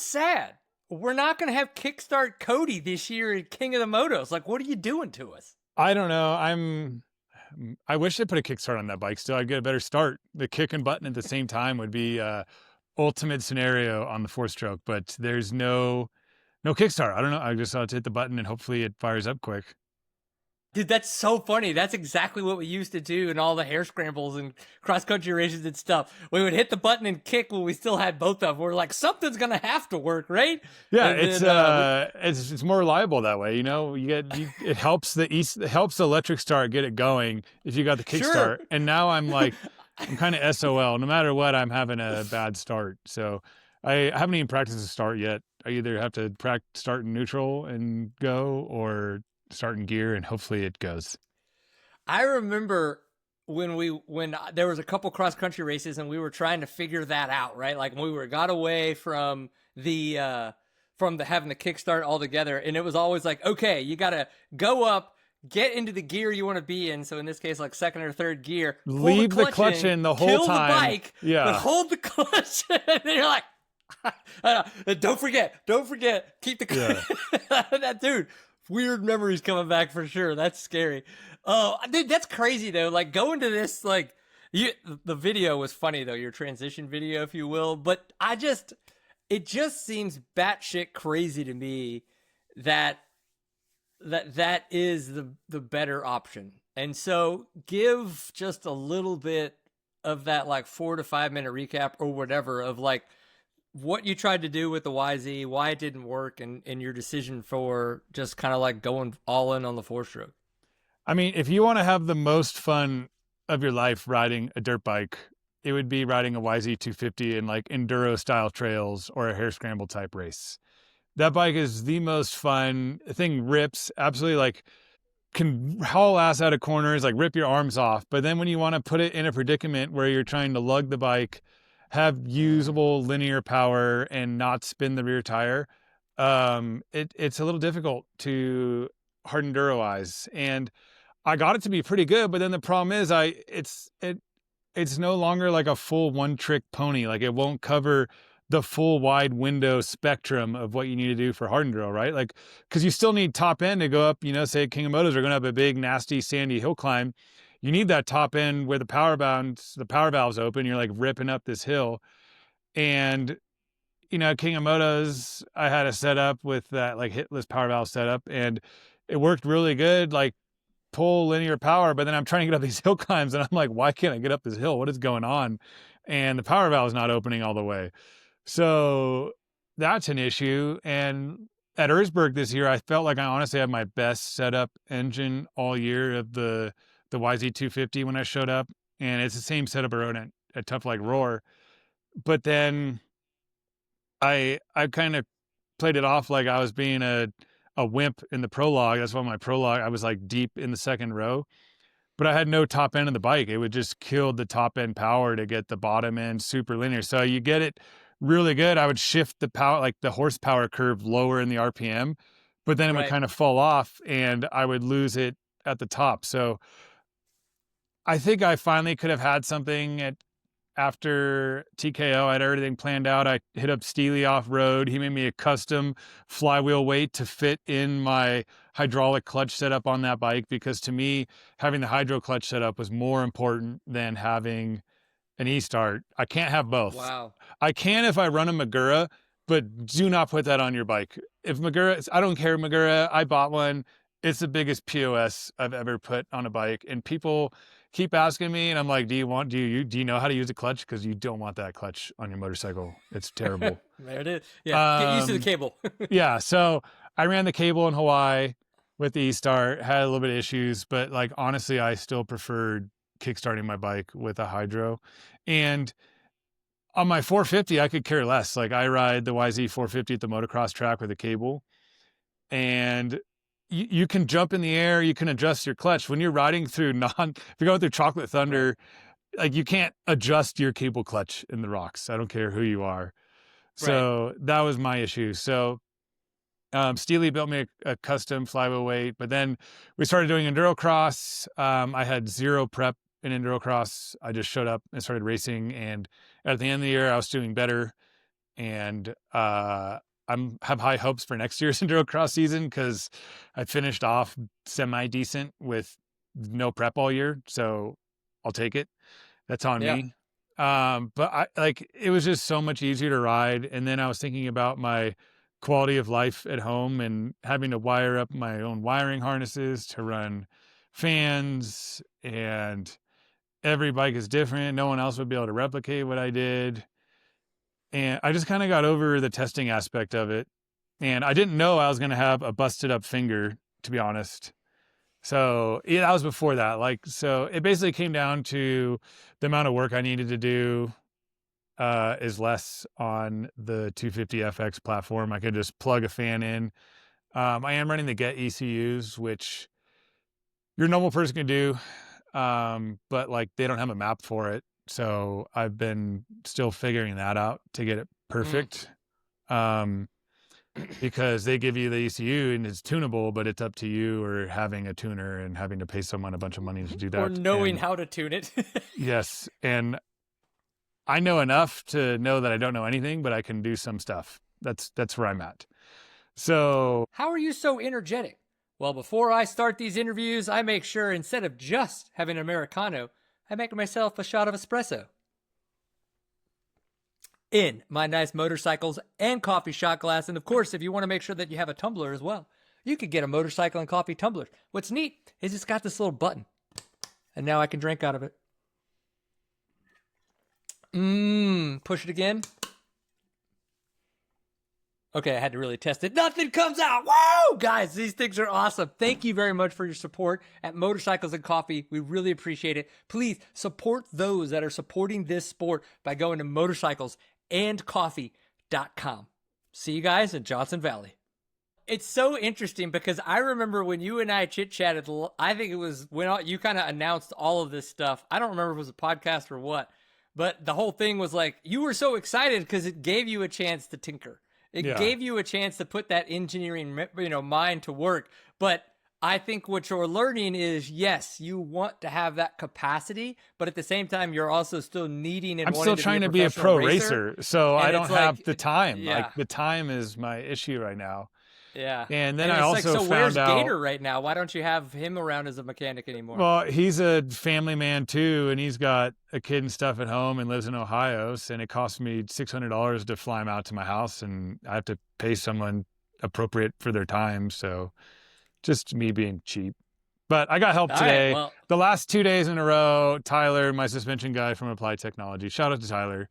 sad. We're not going to have Kickstart Cody this year at King of the Motos. Like, what are you doing to us? I don't know. I wish they put a kickstart on that bike still. I'd get a better start. The kick and button at the same time would be ultimate scenario on the 4-stroke, but there's no kickstart. I don't know. I just have to hit the button and hopefully it fires up quick. Dude, that's so funny. That's exactly what we used to do in all the hair scrambles and cross-country races and stuff. We would hit the button and kick when we still had both of them. We're like, something's going to have to work, right? Yeah, And it's more reliable that way. You know, it helps the electric start get it going if you got the kickstart. Sure. And now I'm kind of SOL. No matter what, I'm having a bad start. So I haven't even practiced a start yet. I either have to start in neutral and go, or start in gear and hopefully it goes. I remember when there was a couple cross country races and we were trying to figure that out, right? Like we got away from the having the kickstart altogether, and it was always like, okay, you got to go up, get into the gear you want to be in. So in this case, like second or third gear, leave the clutch in the whole kill time. The bike, yeah, but hold the clutch. And you're like, don't forget, keep the that dude. Weird memories coming back for sure. That's scary. Oh, dude, that's crazy though. Like going to this, like the video was funny though, your transition video, if you will. But it just seems batshit crazy to me that is the better option. And so give just a little bit of that like 4 to 5 minute recap or whatever of like what you tried to do with the YZ, why it didn't work, and your decision for just kind of like going all in on the 4-stroke. I mean, if you want to have the most fun of your life riding a dirt bike, it would be riding a YZ 250 in like enduro style trails or a hare scramble type race. That bike is the most fun. The thing rips, absolutely, like can haul ass out of corners, like rip your arms off. But then when you want to put it in a predicament where you're trying to lug the bike, have usable linear power, and not spin the rear tire, it's a little difficult to hard enduro-wise. And I got it to be pretty good, but then the problem is it's no longer like a full one-trick pony. Like it won't cover the full wide window spectrum of what you need to do for hard enduro, right? Like, because you still need top end to go up, say King of Motos are going to have a big, nasty, sandy hill climb. You need that top end where the power valve's open. You're like ripping up this hill. And, King of Motos, I had a setup with that like hitless power valve setup, and it worked really good, like pull linear power. But then I'm trying to get up these hill climbs and I'm like, why can't I get up this hill? What is going on? And the power valve is not opening all the way. So that's an issue. And at Erzberg this year, I felt like I honestly had my best setup engine all year of the YZ 250 when I showed up, and it's the same setup I rode at Tough Like Roar. But then I kind of played it off like I was being a wimp in the prologue. That's why my prologue, I was like deep in the second row, but I had no top end of the bike. It would just kill the top end power to get the bottom end super linear. So you get it really good. I would shift the power, like the horsepower curve lower in the RPM, but then it would kind of fall off and I would lose it at the top. So I think I finally could have had something after TKO. I had everything planned out. I hit up Steely off-road. He made me a custom flywheel weight to fit in my hydraulic clutch setup on that bike, because to me, having the hydro clutch setup was more important than having an E-start. I can't have both. Wow. I can if I run a Magura, but do not put that on your bike. If Magura, I don't care, Magura, I bought one. It's the biggest POS I've ever put on a bike. And people keep asking me, and I'm like, do you know how to use a clutch? Because you don't want that clutch on your motorcycle. It's terrible. There it is. Yeah, get used to the cable. Yeah, so I ran the cable in Hawaii with the E-start, had a little bit of issues, but like honestly, I still preferred kickstarting my bike with a hydro. And on my 450, I could care less. Like I ride the YZ 450 at the motocross track with a cable, and you can jump in the air, you can adjust your clutch. When you're riding through if you're going through Chocolate Thunder, like you can't adjust your cable clutch in the rocks. I don't care who you are. So that was my issue. So Steely built me a custom flywheel weight, but then we started doing endurocross. I had zero prep in endurocross. I just showed up and started racing, and at the end of the year, I was doing better. and have high hopes for next year's endurocross season because I finished off semi decent with no prep all year, so I'll take it. That's on me. But it was just so much easier to ride. And then I was thinking about my quality of life at home and having to wire up my own wiring harnesses to run fans, and every bike is different. No one else would be able to replicate what I did. And I just kind of got over the testing aspect of it. And I didn't know I was going to have a busted up finger, to be honest. So yeah, that was before that. So it basically came down to the amount of work I needed to do is less on the 250FX platform. I could just plug a fan in. I am running the Get ECUs, which your normal person can do, but they don't have a map for it. So I've been still figuring that out to get it perfect. Because they give you the ECU and it's tunable, but it's up to you or having a tuner and having to pay someone a bunch of money to do that. Or knowing how to tune it. Yes. And I know enough to know that I don't know anything, but I can do some stuff. That's where I'm at. So how are you so energetic? Well, before I start these interviews, I make sure instead of just having an Americano, I make myself a shot of espresso. In my nice motorcycles and coffee shot glass. And of course, if you want to make sure that you have a tumbler as well, you could get a motorcycle and coffee tumbler. What's neat is it's got this little button, and now I can drink out of it. Push it again. Okay, I had to really test it. Nothing comes out. Whoa! Guys, these things are awesome. Thank you very much for your support at Motorcycles and Coffee. We really appreciate it. Please support those that are supporting this sport by going to motorcyclesandcoffee.com. See you guys in Johnson Valley. It's so interesting because I remember when you and I chit-chatted, I think it was when you kind of announced all of this stuff. I don't remember if it was a podcast or what, but the whole thing was like, you were so excited because it gave you a chance to tinker. It gave you a chance to put that engineering, mind to work. But I think what you're learning is, yes, you want to have that capacity, but at the same time, you're also still needing and I'm wanting still trying to be a pro racer, so I don't have the time. Yeah. The time is my issue right now. Yeah. And then I also so found where's out Gator right now? Why don't you have him around as a mechanic anymore? Well, he's a family man too, and he's got a kid and stuff at home and lives in Ohio, and it costs me $600 to fly him out to my house, and I have to pay someone appropriate for their time. So just me being cheap. But I got help today. Right, well, the last 2 days in a row, Tyler, my suspension guy from Applied Technology, shout out to Tyler.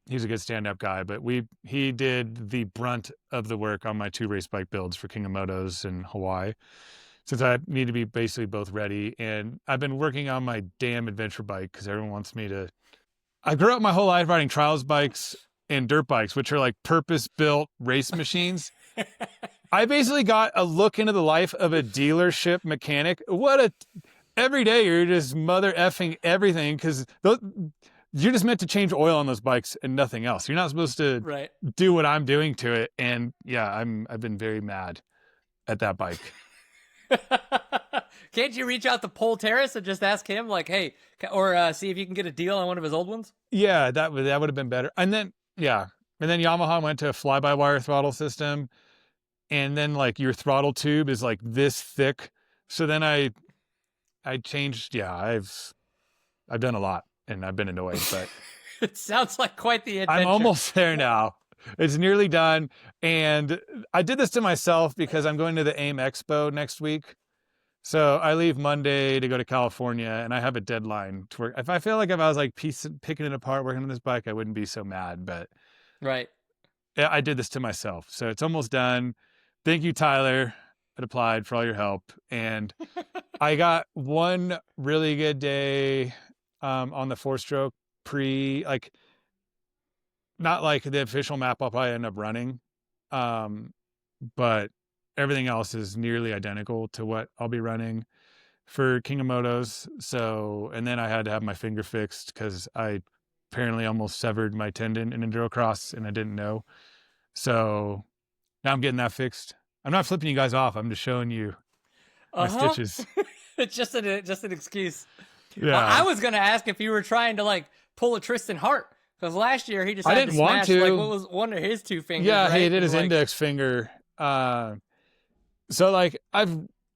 He's a good stand-up guy, but he did the brunt of the work on my 2 race bike builds for King of Motos in Hawaii, since I need to be basically both ready. And I've been working on my damn adventure bike because everyone wants me to. I grew up my whole life riding trials bikes and dirt bikes, which are like purpose-built race machines. I basically got a look into the life of a dealership mechanic. Every day you're just mother effing everything because you're just meant to change oil on those bikes and nothing else. You're not supposed to do what I'm doing to it. And yeah, I've been very mad at that bike. Can't you reach out to Pol Terrace and just ask him, like, hey, or see if you can get a deal on one of his old ones? Yeah, that would have been better. And then Yamaha went to a fly-by-wire throttle system, and then like your throttle tube is like this thick. So then I changed. Yeah, I've done a lot. And I've been annoyed, but it sounds like quite the adventure. I'm almost there now. It's nearly done. And I did this to myself because I'm going to the AIM Expo next week. So I leave Monday to go to California, and I have a deadline to work. If I feel like if I was like picking it apart, working on this bike, I wouldn't be so mad. But right. Yeah, I did this to myself. So it's almost done. Thank you, Tyler, at Applied, for all your help. And I got one really good day on the 4-stroke not like the official map I'll probably end up running. But everything else is nearly identical to what I'll be running for King of Motos. So, and then I had to have my finger fixed because I apparently almost severed my tendon in endurocross and I didn't know. So now I'm getting that fixed. I'm not flipping you guys off. I'm just showing you my stitches. It's just an excuse. Yeah. Well, I was going to ask if you were trying to like pull a Tristan Hart Because last year he I decided to didn't want smash like to. what was one of his two fingers. Yeah, right? he did his like, index finger. So like I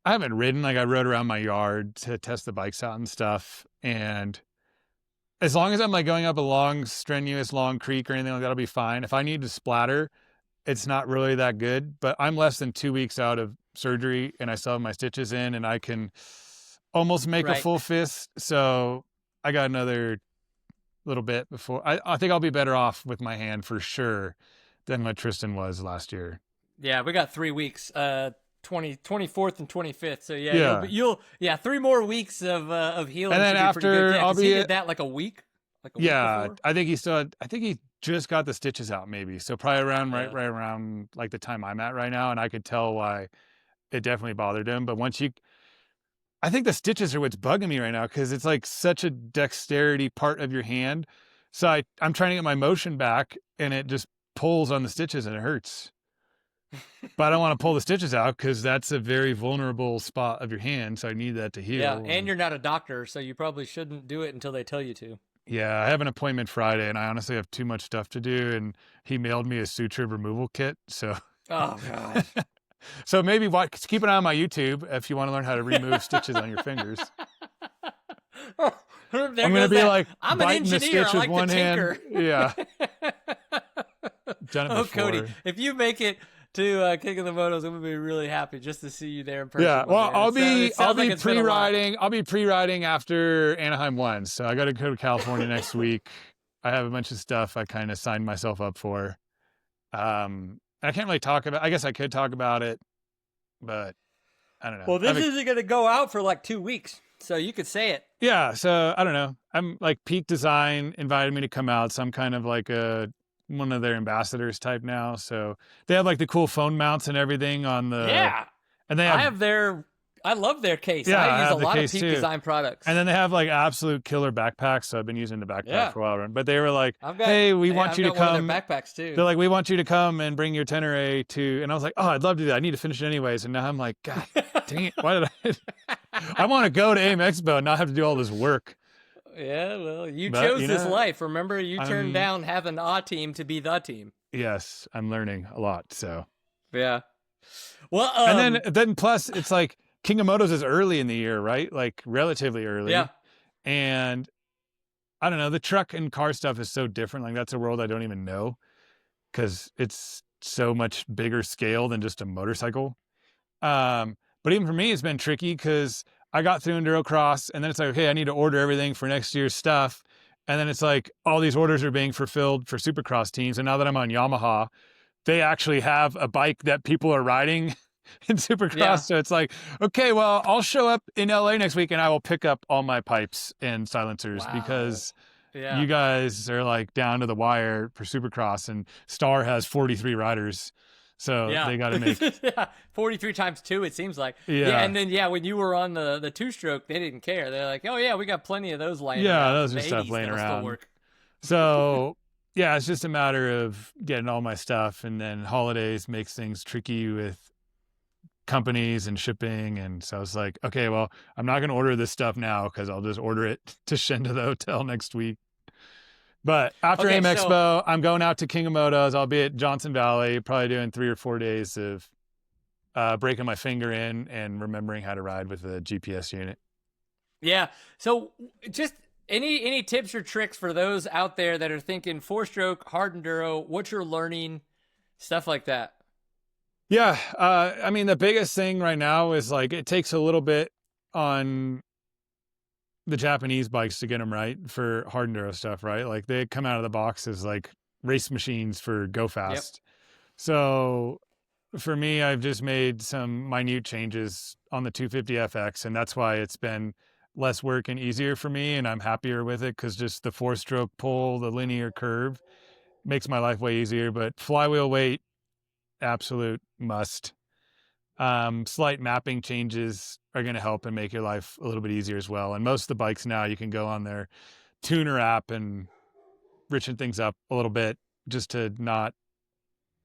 haven't ridden. Like I rode around my yard to test the bikes out and stuff. And as long as I'm like going up a long, strenuous, long creek or anything like that, I'll be fine. If I need to splatter, it's not really that good. But I'm less than 2 weeks out of surgery, and I still have my stitches in, and I can almost make a Right. full fist. So I got another little bit before. I think I'll be better off with my hand for sure than what Tristan was last year. Yeah, we got 3 weeks. 24th and 25th. So Yeah. you'll 3 more weeks of healing. And then should be pretty good. after, Yeah, I'll 'cause be he did that like a week. Like a week before. I think he just got the stitches out maybe. So probably around Yeah. right around like the time I'm at right now, and I could tell why it definitely bothered him. But I think the stitches are what's bugging me right now because it's like such a dexterity part of your hand. So I'm trying to get my motion back, and it just pulls on the stitches and it hurts. But I don't want to pull the stitches out because that's a very vulnerable spot of your hand. So I need that to heal. Yeah, and you're not a doctor, so you probably shouldn't do it until they tell you to. Yeah, I have an appointment Friday, and I honestly have too much stuff to do. And he mailed me a suture removal kit. So, Oh gosh. so maybe keep an eye on my YouTube if you want to learn how to remove stitches on your fingers. I'm I'm going to be like I'm an biting the engineer. stitch I with like one to hand. tinker. Yeah, done it Oh, before. Cody, if you make it to Kicking the Motos, I'm gonna be really happy just to see you there in person. Yeah, well, I'll be pre-riding. I'll be pre-riding after Anaheim 1. So I got to go to California next week. I have a bunch of stuff I kind of signed myself up for. I can't really talk about. I guess I could talk about it, but I don't know. Well, this isn't gonna go out for like 2 weeks, so you could say it. Yeah, so I don't know. I'm like Peak Design invited me to come out, so I'm kind of like one of their ambassadors type now. So they have like the cool phone mounts and everything on the and they I love their case. Yeah, I use have a the lot of case Peak too. Design products. And then they have like absolute killer backpacks. So I've been using the backpack for a while. But they were like, I've we want you to got one of come. their backpacks too. They're like, we want you to come and bring your Tenere to. And I was like, oh, I'd love to do that. I need to finish it anyways. And now I'm like, God dang it. Why did I want to go to AIM Expo and not have to do all this work. Yeah, well, you chose this life. Remember, you turned down having a team to be the team. Yes, I'm learning a lot. So yeah. Well, and then plus it's like King of Motos is early in the year, right? Like relatively early. Yeah. And I don't know, the truck and car stuff is so different. Like that's a world I don't even know because it's so much bigger scale than just a motorcycle. But even for me, it's been tricky because I got through Enduro Cross and then it's like, okay, I need to order everything for next year's stuff. And then it's like all these orders are being fulfilled for Supercross teams. And now that I'm on Yamaha, they actually have a bike that people are riding in Supercross. Yeah. So it's like, okay, well, I'll show up in LA next week and I will pick up all my pipes and silencers because you guys are like down to the wire for Supercross and Star has 43 riders. So they got to make 43 times 2, it seems like. Yeah. And then, when you were on the 2-stroke, they didn't care. They're like, oh, yeah, we got plenty of those laying around. Yeah, those are stuff laying around. Still work. So, yeah, it's just a matter of getting all my stuff. And then holidays makes things tricky with companies and shipping. And so I was like, okay, well, I'm not going to order this stuff now because I'll just order it to send to the hotel next week. But after AIM Expo, I'm going out to King of Motos. I'll be at Johnson Valley, probably doing 3 or 4 days of breaking my finger in and remembering how to ride with a GPS unit. Yeah. So just any tips or tricks for those out there that are thinking 4-stroke, hard enduro, what you're learning, stuff like that? Yeah. I mean, the biggest thing right now is like it takes a little bit on the Japanese bikes to get them right for hard enduro stuff, right? Like they come out of the box as like race machines for go fast. Yep. So for me, I've just made some minute changes on the 250FX, and that's why it's been less work and easier for me, and I'm happier with it because just the 4-stroke pull, the linear curve makes my life way easier. But flywheel weight, absolute must. Slight mapping changes are going to help and make your life a little bit easier as well. And most of the bikes now, you can go on their tuner app and richen things up a little bit just to not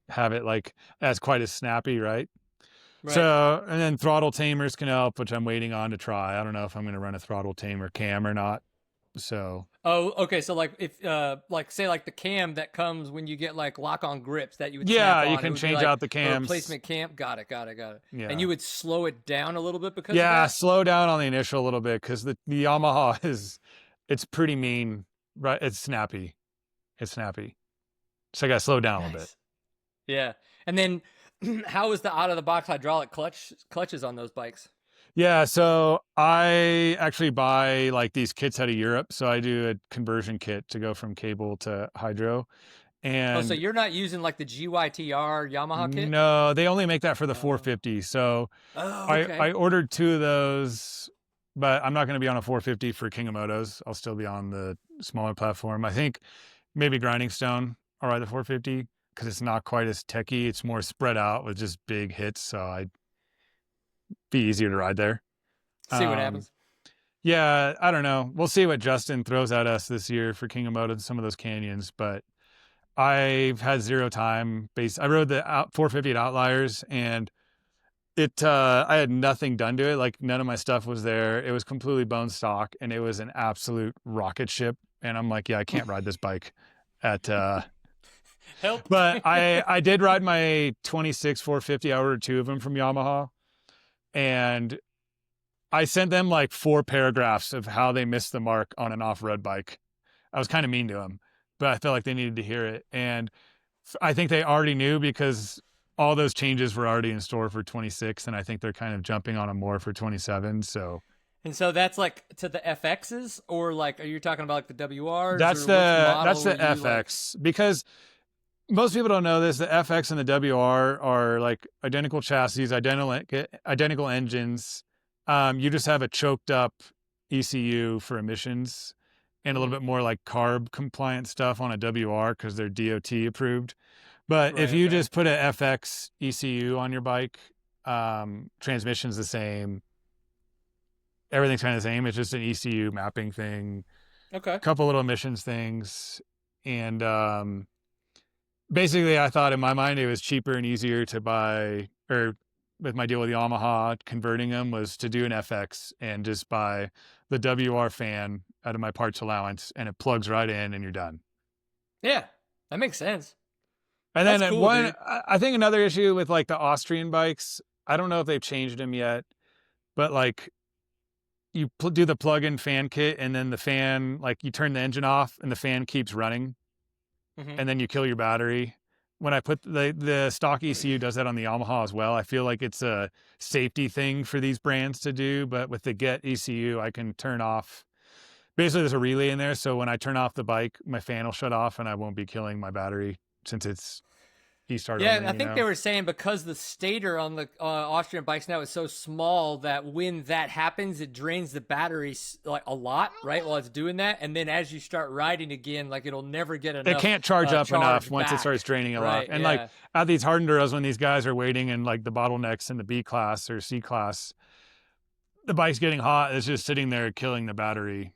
have it like as quite as snappy, right? So, and then throttle tamers can help, which I'm waiting on to try. I don't know if I'm going to run a throttle tamer cam or not. So Oh, okay. So like if like say like the cam that comes when you get like lock on grips that you would snap Yeah, you on, it can would be change like out the a cams. replacement cam. Got it. Got it. Got it. And Yeah. you would slow it down a little bit because of Yeah, that. slow down on the initial a little bit because the Yamaha it's pretty mean, right? It's snappy. It's snappy. So I got to slow down a little bit. Nice. Yeah. And then how is the out of the box hydraulic clutches on those bikes? Yeah, so I actually buy like these kits out of Europe. So I do a conversion kit to go from cable to hydro. Oh, so And you're not using like the GYTR Yamaha kit? no, they only make that for the Oh. 450. So Oh, I okay. ordered 2 of those, but I'm not going to be on a 450 for King of Motos. I'll still be on the smaller platform. I think maybe Grinding Stone, I'll ride the 450 because it's not quite as techy. It's more spread out with just big hits. So I'd be easier to ride there. See what happens. Yeah, I don't know. We'll see what Justin throws at us this year for King of Motos, some of those canyons, but I've had zero time. I rode the 450 at Outliers, and I had nothing done to it. Like none of my stuff was there. It was completely bone stock, and it was an absolute rocket ship. And I'm like, yeah, I can't ride this bike at. Help. But I did ride my 26 450. I ordered 2 of them from Yamaha, and I sent them like 4 paragraphs of how they missed the mark on an off-road bike. I was kind of mean to them, but I felt like they needed to hear it. And I think they already knew because all those changes were already in store for 26. And I think they're kind of jumping on them more for 27. So. And so that's like to the FXs, or like, are you talking about like the WRs? That's or the which model FX because most people don't know this. The FX and the WR are like identical chassis, identical engines. You just have a choked up ECU for emissions and a little bit more like carb compliant stuff on a WR because they're DOT approved. But if you just put an FX ECU on your bike, transmission's the same. Everything's kind of the same. It's just an ECU mapping thing. Okay. A couple little emissions things. And basically, I thought in my mind it was cheaper and easier to buy, or with my deal with Yamaha, converting them was to do an FX and just buy the WR fan out of my parts allowance, and it plugs right in, and you're done. Yeah, that makes sense. And That's then cool, dude. I think another issue with like the Austrian bikes, I don't know if they've changed them yet, but like you do the plug-in fan kit, and then the fan, like you turn the engine off, and the fan keeps running. And then you kill your battery. When I put the stock ECU does that on the Yamaha as well. I feel like it's a safety thing for these brands to do, but with the Get ECU, I can turn off. Basically, there's a relay in there, so when I turn off the bike, my fan will shut off, and I won't be killing my battery since it's e-start Yeah, only, I think they were saying because the stator on the Austrian bikes now is so small that when that happens, it drains the battery like a lot, right? While it's doing that, and then as you start riding again, like it'll never get enough. It can't charge up enough once back. it starts draining a lot. Right, And yeah. like at these hard enduros, when these guys are waiting in like the bottlenecks in the B class or C class, the bike's getting hot. It's just sitting there killing the battery.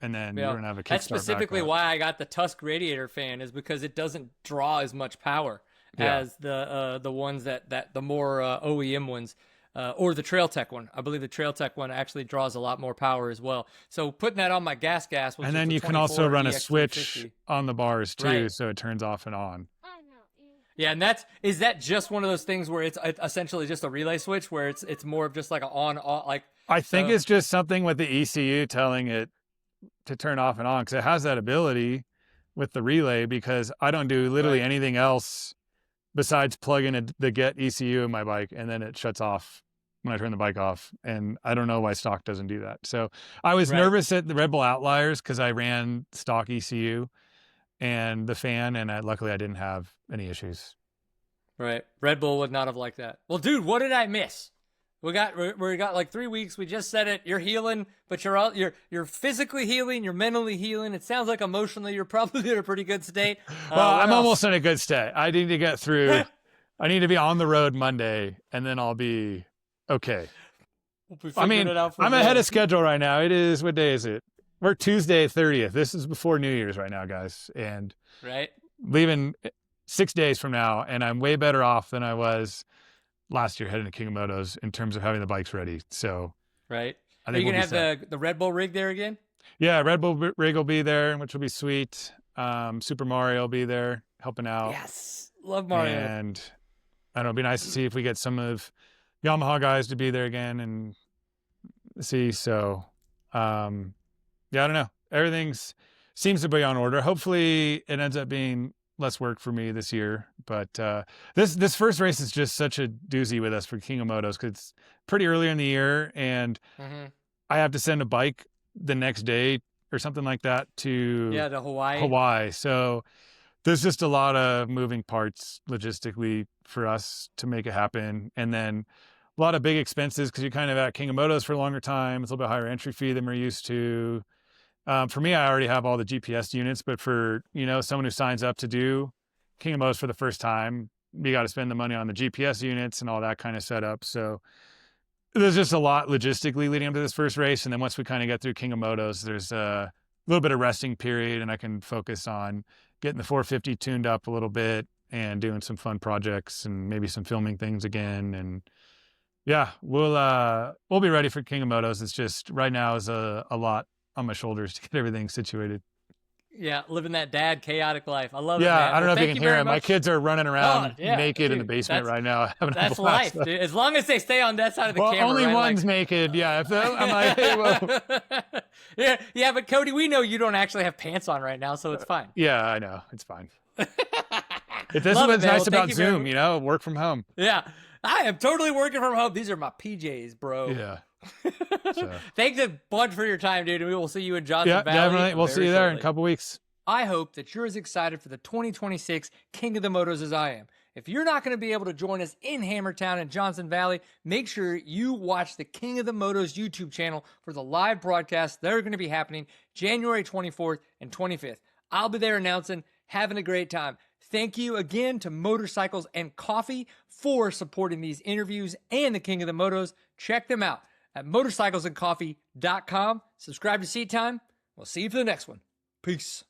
And then you're gonna have a kickstart. That's specifically backup. why I got the Tusk radiator fan, is because it doesn't draw as much power as the ones that the more OEM ones, or the Trail Tech one. I believe the Trail Tech one actually draws a lot more power as well. So putting that on my gas, which and then you can also run a switch on the bars too, so it turns off and on. Yeah, and is that just one of those things where it's essentially just a relay switch, where it's more of just like an on-off, like? I think it's just something with the ECU telling it to turn off and on, because it has that ability with the relay, because I don't do literally anything else besides plug in the Get ECU in my bike, and then it shuts off when I turn the bike off. And I don't know why stock doesn't do that. So I was nervous at the Red Bull Outliers because I ran stock ECU and the fan, and luckily I didn't have any issues. Right. Red Bull would not have liked that. Well, dude, what did I miss? We got like 3 weeks. We just said it. You're healing, but you're physically healing. You're mentally healing. It sounds like emotionally you're probably in a pretty good state. Well, I'm almost in a good state. I need to get through. I need to be on the road Monday, and then I'll be okay. I mean, I'm ahead of schedule right now. It is, what day is it? We're Tuesday 30th. This is before New Year's right now, guys. And leaving 6 days from now, and I'm way better off than I was last year heading to King of Motos in terms of having the bikes ready. So I think are you gonna have the Red Bull rig there again? Yeah, Red Bull Rig will be there, which will be sweet. Super Mario will be there helping out. Yes, love Mario. And I don't know, it'd be nice to see if we get some of Yamaha guys to be there again and see. So, yeah, I don't know. Everything's seems to be on order. Hopefully it ends up being less work for me this year. But this first race is just such a doozy with us for King of Motos because it's pretty early in the year and I have to send a bike the next day or something like that to Hawaii. So there's just a lot of moving parts logistically for us to make it happen. And then a lot of big expenses because you're kind of at King of Motos for a longer time. It's a little bit higher entry fee than we're used to. For me, I already have all the GPS units, but for, someone who signs up to do King of Motos for the first time, you got to spend the money on the GPS units and all that kind of setup. So there's just a lot logistically leading up to this first race. And then once we kind of get through King of Motos, there's a little bit of resting period and I can focus on getting the 450 tuned up a little bit and doing some fun projects and maybe some filming things again. And yeah, we'll be ready for King of Motos. It's just right now is a lot on my shoulders to get everything situated. Yeah, living that dad chaotic life. I love it. Yeah, man. I don't know if you can hear it. My kids are running around naked in the basement right now. That's life, dude. As long as they stay on that side of the camera. Only one's naked. Yeah, I'm like, hey, whoa. Yeah, but Cody, we know you don't actually have pants on right now, so it's fine. Yeah, I know. It's fine. This is what's nice about Zoom, work from home. Yeah, I am totally working from home. These are my PJs, bro. Yeah. So. Thanks a bunch for your time, dude. And we will see you in Johnson Valley. Yeah, definitely. We'll see you there in a couple weeks. I hope that you're as excited for the 2026 King of the Motos as I am. If you're not going to be able to join us in Hammertown and Johnson Valley, make sure you watch the King of the Motos YouTube channel for the live broadcasts that are going to be happening January 24th and 25th. I'll be there announcing, having a great time. Thank you again to Motorcycles and Coffee for supporting these interviews and the King of the Motos. Check them out at motorcyclesandcoffee.com. Subscribe to Seat Time. We'll see you for the next one. Peace.